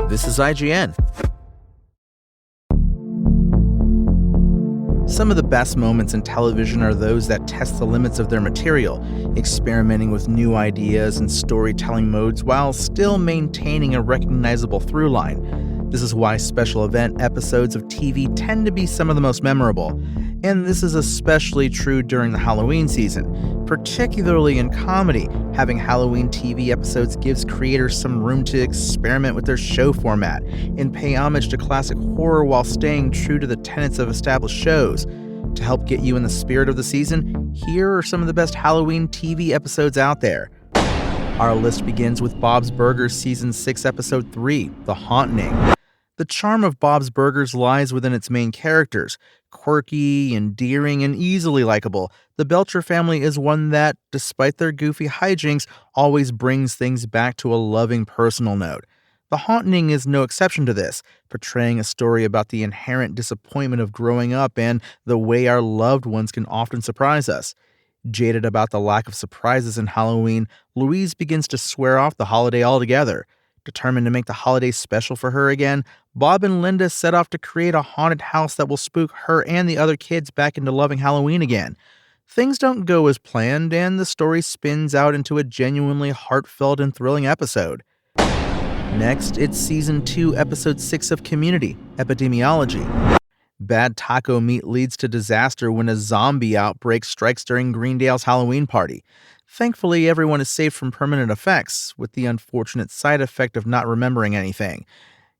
This is IGN. Some of the best moments in television are those that test the limits of their material, experimenting with new ideas and storytelling modes while still maintaining a recognizable through line. This is why special event episodes of TV tend to be some of the most memorable, and this is especially true during the Halloween season. Particularly in comedy, having Halloween TV episodes gives creators some room to experiment with their show format and pay homage to classic horror while staying true to the tenets of established shows. To help get you in the spirit of the season, here are some of the best Halloween TV episodes out there. Our list begins with Bob's Burgers Season 6, Episode 3, The Haunting. The charm of Bob's Burgers lies within its main characters. Quirky, endearing, and easily likable, the Belcher family is one that, despite their goofy hijinks, always brings things back to a loving personal note. The Haunting is no exception to this, portraying a story about the inherent disappointment of growing up and the way our loved ones can often surprise us. Jaded about the lack of surprises in Halloween, Louise begins to swear off the holiday altogether. Determined to make the holiday special for her again, Bob and Linda set off to create a haunted house that will spook her and the other kids back into loving Halloween again. Things don't go as planned, and the story spins out into a genuinely heartfelt and thrilling episode. Next, it's Season 2, Episode 6 of Community, Epidemiology. Bad taco meat leads to disaster when a zombie outbreak strikes during Greendale's Halloween party. Thankfully, everyone is safe from permanent effects, with the unfortunate side effect of not remembering anything.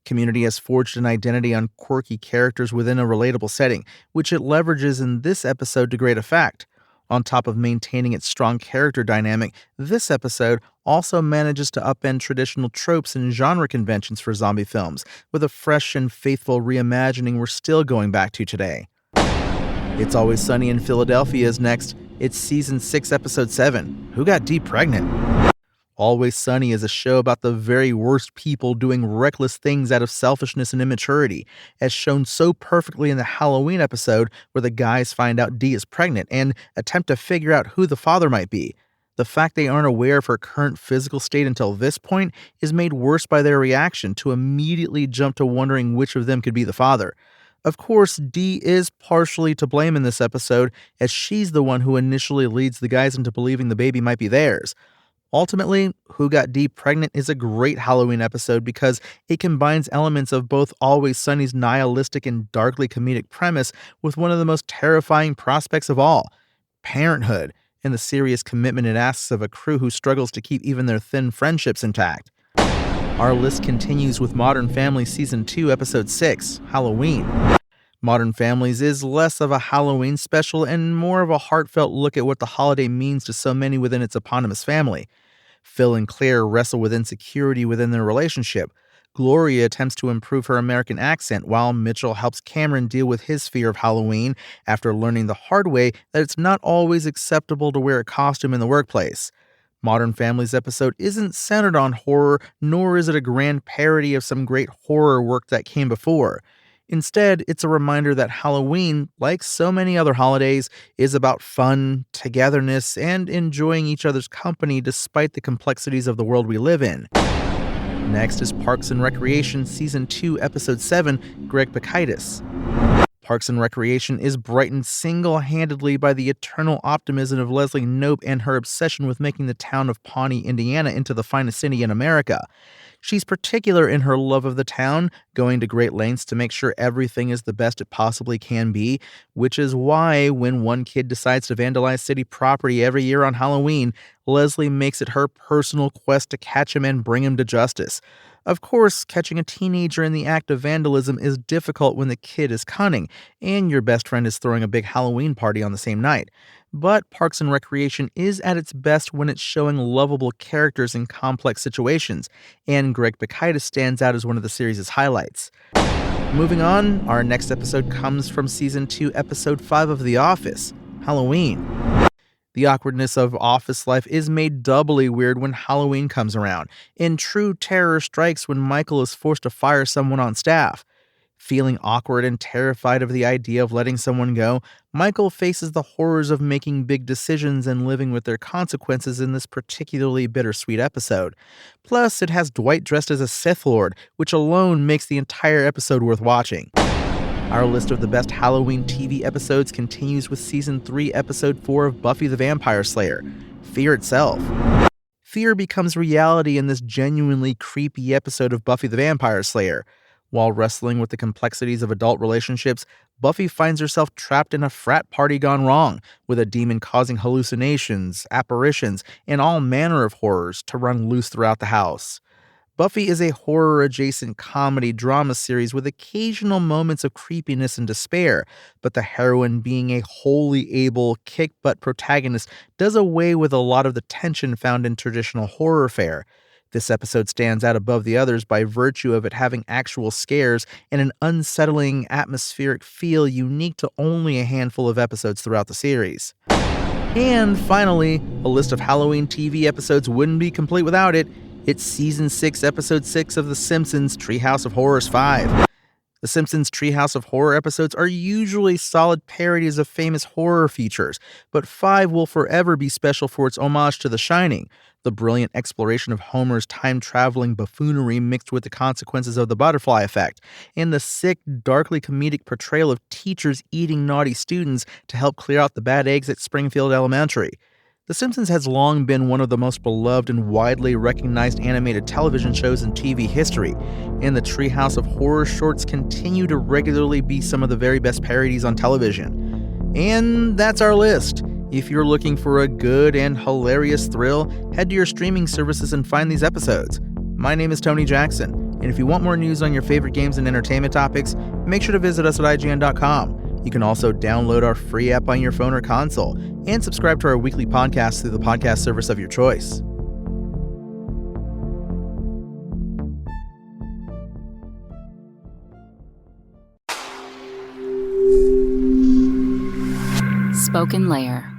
Community has forged an identity on quirky characters within a relatable setting, which it leverages in this episode to great effect. On top of maintaining its strong character dynamic, this episode also manages to upend traditional tropes and genre conventions for zombie films, with a fresh and faithful reimagining we're still going back to today. It's Always Sunny in Philadelphia is next. It's Season 6, Episode 7, Who Got Dee Pregnant? Always Sunny is a show about the very worst people doing reckless things out of selfishness and immaturity, as shown so perfectly in the Halloween episode where the guys find out Dee is pregnant and attempt to figure out who the father might be. The fact they aren't aware of her current physical state until this point is made worse by their reaction to immediately jump to wondering which of them could be the father. Of course, Dee is partially to blame in this episode, as she's the one who initially leads the guys into believing the baby might be theirs. Ultimately, Who Got Dee Pregnant is a great Halloween episode because it combines elements of both Always Sunny's nihilistic and darkly comedic premise with one of the most terrifying prospects of all, parenthood, and the serious commitment it asks of a crew who struggles to keep even their thin friendships intact. Our list continues with Modern Family Season 2, Episode 6, Halloween. Modern Families is less of a Halloween special and more of a heartfelt look at what the holiday means to so many within its eponymous family. Phil and Claire wrestle with insecurity within their relationship. Gloria attempts to improve her American accent, while Mitchell helps Cameron deal with his fear of Halloween after learning the hard way that it's not always acceptable to wear a costume in the workplace. Modern Family's episode isn't centered on horror, nor is it a grand parody of some great horror work that came before. Instead, it's a reminder that Halloween, like so many other holidays, is about fun, togetherness, and enjoying each other's company despite the complexities of the world we live in. Next is Parks and Recreation Season 2, Episode 7, Greg Bacchitis. Parks and Recreation is brightened single-handedly by the eternal optimism of Leslie Knope and her obsession with making the town of Pawnee, Indiana into the finest city in America. She's particular in her love of the town, going to great lengths to make sure everything is the best it possibly can be, which is why when one kid decides to vandalize city property every year on Halloween, Leslie makes it her personal quest to catch him and bring him to justice. Of course, catching a teenager in the act of vandalism is difficult when the kid is cunning, and your best friend is throwing a big Halloween party on the same night. But Parks and Recreation is at its best when it's showing lovable characters in complex situations, and Greg Bacchitis stands out as one of the series' highlights. Moving on, our next episode comes from Season 2, Episode 5 of The Office, Halloween. The awkwardness of office life is made doubly weird when Halloween comes around, and true terror strikes when Michael is forced to fire someone on staff. Feeling awkward and terrified of the idea of letting someone go, Michael faces the horrors of making big decisions and living with their consequences in this particularly bittersweet episode. Plus, it has Dwight dressed as a Sith Lord, which alone makes the entire episode worth watching. Our list of the best Halloween TV episodes continues with Season 3, Episode 4 of Buffy the Vampire Slayer, Fear Itself. Fear becomes reality in this genuinely creepy episode of Buffy the Vampire Slayer. While wrestling with the complexities of adult relationships, Buffy finds herself trapped in a frat party gone wrong, with a demon causing hallucinations, apparitions, and all manner of horrors to run loose throughout the house. Buffy is a horror-adjacent comedy drama series with occasional moments of creepiness and despair, but the heroine being a wholly able, kick-butt protagonist does away with a lot of the tension found in traditional horror fare. This episode stands out above the others by virtue of it having actual scares and an unsettling, atmospheric feel unique to only a handful of episodes throughout the series. And finally, a list of Halloween TV episodes wouldn't be complete without it. It's Season 6, Episode 6 of The Simpsons' Treehouse of Horrors 5. The Simpsons' Treehouse of Horror episodes are usually solid parodies of famous horror features, but 5 will forever be special for its homage to The Shining, the brilliant exploration of Homer's time-traveling buffoonery mixed with the consequences of the butterfly effect, and the sick, darkly comedic portrayal of teachers eating naughty students to help clear out the bad eggs at Springfield Elementary. The Simpsons has long been one of the most beloved and widely recognized animated television shows in TV history, and the Treehouse of Horror shorts continue to regularly be some of the very best parodies on television. And that's our list. If you're looking for a good and hilarious thrill, head to your streaming services and find these episodes. My name is Tony Jackson, and if you want more news on your favorite games and entertainment topics, make sure to visit us at IGN.com. You can also download our free app on your phone or console, and subscribe to our weekly podcast through the podcast service of your choice. Spoken Layer.